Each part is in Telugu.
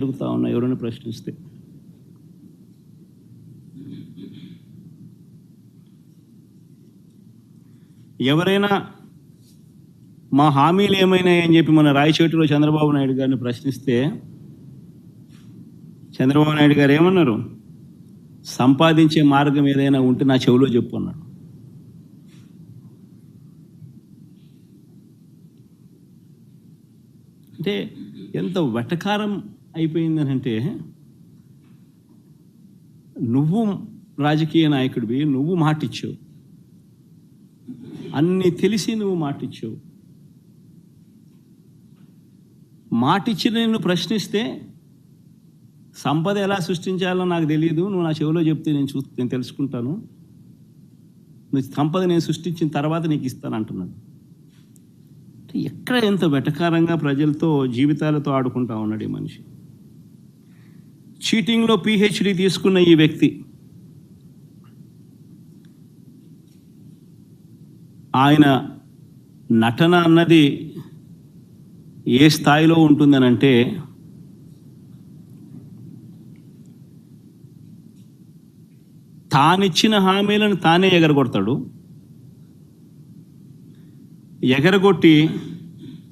అడుగుతా ఉన్నా ఎవరైనా ప్రశ్నిస్తే. ఎవరైనా మా హామీలు ఏమైనాయని చెప్పి మన రాయచోటిలో చంద్రబాబు నాయుడు గారిని ప్రశ్నిస్తే చంద్రబాబు నాయుడు గారు ఏమన్నారు? సంపాదించే మార్గం ఏదైనా ఉంటే నా చెవిలో చెప్పు అన్నాడు. అంటే ఎంత వెటకారం అయిపోయిందని అంటే, నువ్వు రాజకీయ నాయకుడివి, నువ్వు మాటిచ్చావు, అన్నీ తెలిసి నువ్వు మాటిచ్చావు. మాటిచ్చిన నిన్ను ప్రశ్నిస్తే సంపద ఎలా సృష్టించాలో నాకు తెలియదు, నువ్వు నా చెవిలో చెప్తే నేను తెలుసుకుంటాను, నువ్వు సంపద నేను సృష్టించిన తర్వాత నీకు ఇస్తాను అంటున్నాడు. ఎక్కడ ఎంత వెటకారంగా ప్రజలతో జీవితాలతో ఆడుకుంటా ఉన్నాడు ఈ మనిషి. చీటింగ్లో PhD తీసుకున్న ఈ వ్యక్తి ఆయన నటన అన్నది ఏ స్థాయిలో ఉంటుందనంటే, తానిచ్చిన హామీలను తానే ఎగరగొడతాడు. ఎగరగొట్టి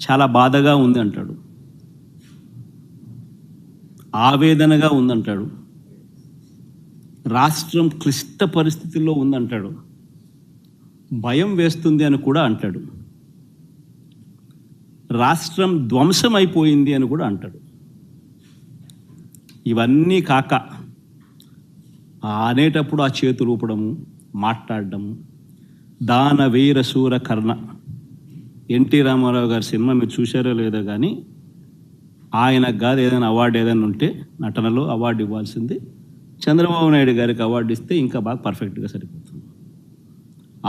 చాలా బాధగా ఉంది అంటాడు, ఆవేదనగా ఉందంటాడు, రాష్ట్రం క్లిష్ట పరిస్థితుల్లో ఉందంటాడు, భయం వేస్తుంది అని కూడా అంటాడు, రాష్ట్రం ధ్వంసం అయిపోయింది అని కూడా అంటాడు. ఇవన్నీ కాక అనేటప్పుడు ఆ చేతులు ఊపడము, మాట్లాడడము, దాన వీర శూర కర్ణ. ఎన్టీ రామారావు గారి సినిమా మీరు చూశారో లేదో కానీ, ఆయనకు కాదు ఏదైనా అవార్డు ఏదైనా ఉంటే నటనలో అవార్డు ఇవ్వాల్సింది, చంద్రబాబు నాయుడు గారికి అవార్డు ఇస్తే ఇంకా బాగా పర్ఫెక్ట్గా సరిపోతుంది.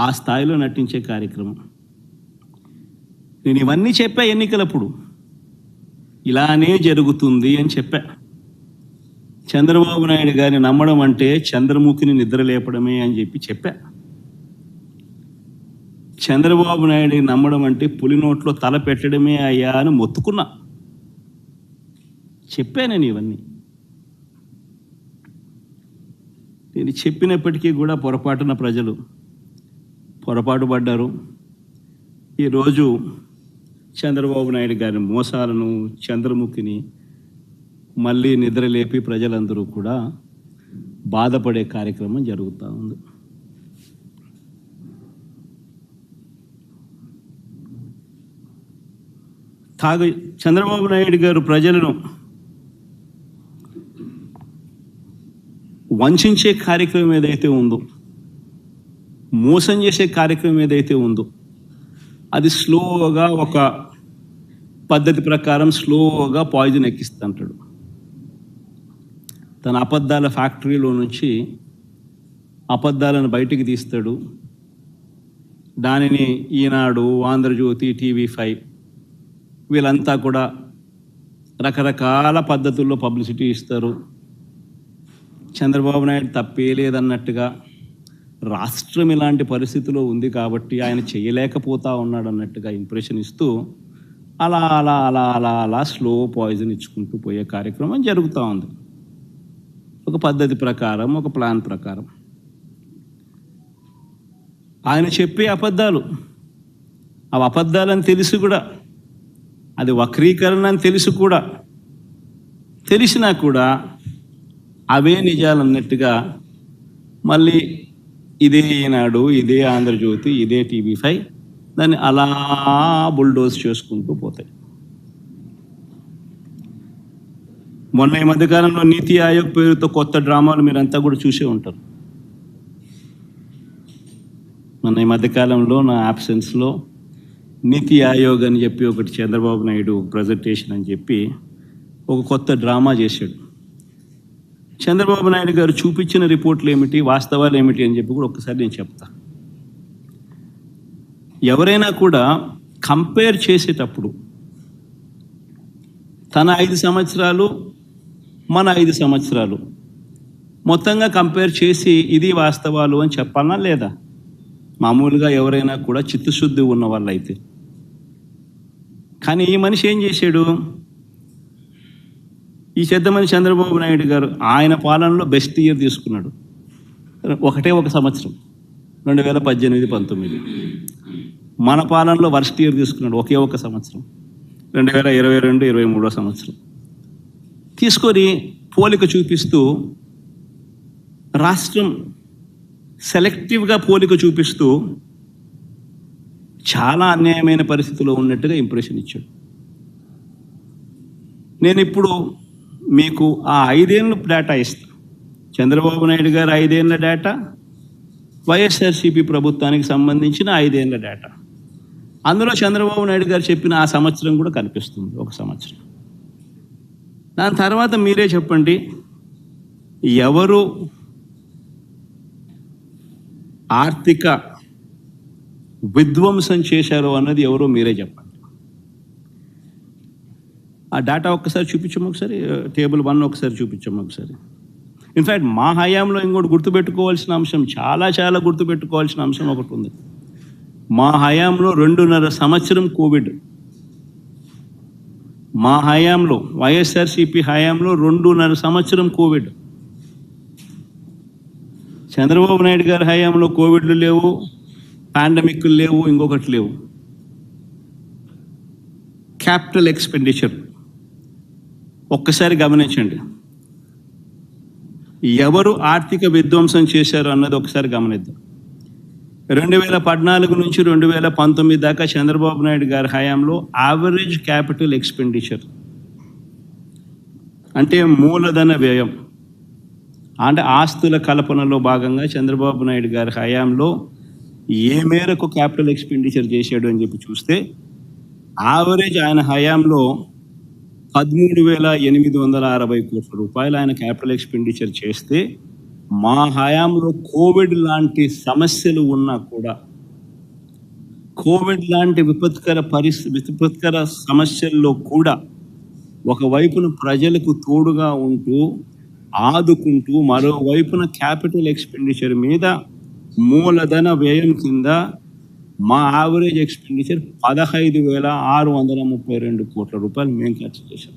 ఆ స్థాయిలో నటించే కార్యక్రమం. నేను ఇవన్నీ చెప్పా ఎన్నికలప్పుడు, ఇలానే జరుగుతుంది అని చెప్పా. చంద్రబాబు నాయుడు గారిని నమ్మడం అంటే చంద్రముఖిని నిద్ర లేపడమే అని చెప్పా. చంద్రబాబు నాయుడిని నమ్మడం అంటే పులి నోట్లో తల పెట్టడమే అయ్యా అని మొత్తుకున్నా. చెప్పాను ఇవన్నీ. నేను చెప్పినప్పటికీ కూడా పొరపాటున ప్రజలు పొరపాటు పడ్డారు. ఈరోజు చంద్రబాబు నాయుడు గారి మోసాలను, చంద్రముఖిని మళ్ళీ నిద్రలేపి ప్రజలందరూ కూడా బాధపడే కార్యక్రమం జరుగుతూ ఉంది. చంద్రబాబు నాయుడు గారు ప్రజలను వంచే కార్యక్రమం ఏదైతే ఉందో, మోసం చేసే కార్యక్రమం ఏదైతే ఉందో, అది స్లోగా ఒక పద్ధతి ప్రకారం స్లోగా పాయిజన్ ఎక్కిస్తుంటాడు. తన అబద్ధాల ఫ్యాక్టరీలో నుంచి అబద్ధాలను బయటికి తీస్తాడు. దానిని ఈనాడు, ఆంధ్రజ్యోతి, TV5 వీళ్ళంతా కూడా రకరకాల పద్ధతుల్లో పబ్లిసిటీ ఇస్తారు. చంద్రబాబు నాయుడు తప్పే లేదన్నట్టుగా, రాష్ట్రం ఇలాంటి పరిస్థితిలో ఉంది కాబట్టి ఆయన చేయలేకపోతా ఉన్నాడు అన్నట్టుగా ఇంప్రెషన్ ఇస్తూ అలా అలా అలా అలా అలా స్లో పాయిజన్ ఇచ్చుకుంటూ పోయే కార్యక్రమం జరుగుతూ ఉంది. ఒక పద్ధతి ప్రకారం, ఒక ప్లాన్ ప్రకారం. ఆయన చెప్పే అబద్ధాలు, అవి అబద్ధాలని తెలిసి కూడా, అది వక్రీకరణ అని తెలిసి కూడా, తెలిసినా కూడా అవే నిజాలు అన్నట్టుగా మళ్ళీ ఇదే ఈనాడు, ఇదే ఆంధ్రజ్యోతి, ఇదే TV5 దాన్ని అలా బుల్డోజ్ చేసుకుంటూ పోతాయి. మొన్న ఈ మధ్యకాలంలో నీతి ఆయోగ్ పేరుతో కొత్త డ్రామాలు మీరంతా కూడా చూసే ఉంటారు. మొన్న ఈ మధ్యకాలంలో నా యాబ్సెన్స్లో నీతి ఆయోగ్ అని చెప్పి ఒకటి చంద్రబాబు నాయుడు ప్రజెంటేషన్ అని చెప్పి ఒక కొత్త డ్రామా చేశాడు. చంద్రబాబు నాయుడు గారు చూపించిన రిపోర్ట్లు ఏమిటి, వాస్తవాలు ఏమిటి అని చెప్పి కూడా ఒక్కసారి నేను చెప్తా. ఎవరైనా కూడా కంపేర్ చేసేటప్పుడు తన 5 సంవత్సరాలు, మన 5 సంవత్సరాలు మొత్తంగా కంపేర్ చేసి ఇది వాస్తవాలు అని చెప్పాలా లేదా? మామూలుగా ఎవరైనా కూడా చిత్తశుద్ధి ఉన్న వాళ్ళు అయితే. కానీ ఈ మనిషి ఏం చేశాడు? ఈ చెద్దమని చంద్రబాబు నాయుడు గారు ఆయన పాలనలో బెస్ట్ ఇయర్ తీసుకున్నాడు. ఒక సంవత్సరం 2018-19. మన పాలనలో వర్స్ట్ ఇయర్ తీసుకున్నాడు ఒక సంవత్సరం 2022-23 సంవత్సరం. తీసుకొని పోలిక చూపిస్తూ రాష్ట్రం సెలెక్టివ్గా పోలిక చూపిస్తూ చాలా అన్యాయమైన పరిస్థితిలో ఉన్నట్టుగా ఇంప్రెషన్ ఇచ్చాడు. నేను ఇప్పుడు మీకు ఆ 5 ఏళ్ళ డేటా ఇస్తాను. చంద్రబాబు నాయుడు గారు 5 ఏళ్ళ డేటా, వైఎస్ఆర్సీపీ ప్రభుత్వానికి సంబంధించిన 5 ఏళ్ళ డేటా. అందులో చంద్రబాబు నాయుడు గారు చెప్పిన ఆ సంవత్సరం కూడా కనిపిస్తుంది, ఒక సంవత్సరం. దాని తర్వాత మీరే చెప్పండి, ఎవరు ఆర్థిక విధ్వంసం చేశారో అన్నది ఎవరో మీరే చెప్పండి. ఆ డేటా ఒక్కసారి చూపించము, ఒకసారి టేబుల్ 1 ఒకసారి చూపించము ఒకసారి. ఇన్ఫ్యాక్ట్ మా హయాంలో ఇంకోటి గుర్తుపెట్టుకోవాల్సిన అంశం, చాలా గుర్తుపెట్టుకోవాల్సిన అంశం ఒకటి ఉంది. మా హయాంలో 2.5 సంవత్సరం కోవిడ్. మా హయాంలో, వైఎస్ఆర్సీపీ హయాంలో 2.5 సంవత్సరం కోవిడ్. చంద్రబాబు నాయుడు గారి హయాంలో కోవిడ్లు లేవు, పాండమిక్లు లేవు, ఇంకొకటి లేవు. క్యాపిటల్ ఎక్స్పెండిచర్ ఒక్కసారి గమనించండి. ఎవరు ఆర్థిక విధ్వంసం చేశారు అన్నది ఒకసారి గమనిద్దాం. 2014 నుంచి 2019 దాకా చంద్రబాబు నాయుడు గారి హయాంలో యావరేజ్ క్యాపిటల్ ఎక్స్పెండిచర్ అంటే మూలధన వ్యయం, అంటే ఆస్తుల కల్పనలో భాగంగా చంద్రబాబు నాయుడు గారి హయాంలో ఏ మేరకు క్యాపిటల్ ఎక్స్పెండిచర్ చేశాడు అని చెప్పి చూస్తే, యావరేజ్ ఆయన హయాంలో 13,860 కోట్ల రూపాయలు ఆయన క్యాపిటల్ ఎక్స్పెండిచర్ చేస్తే, మా హయాంలో కోవిడ్ లాంటి సమస్యలు ఉన్నా కూడా, కోవిడ్ లాంటి విపత్కర సమస్యల్లో కూడా ఒకవైపున ప్రజలకు తోడుగా ఉంటూ ఆదుకుంటూ, మరోవైపున క్యాపిటల్ ఎక్స్పెండిచర్ మీద మూలధన వ్యయం కింద మా యావరేజ్ ఎక్స్పెండిచర్ 15,632 కోట్ల రూపాయలు మేము ఖర్చు చేశాం.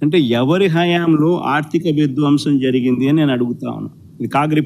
అంటే ఎవరి హయాంలో ఆర్థిక విధ్వంసం జరిగింది అని నేను అడుగుతా ఉన్నాను. ఇది కాగ్రి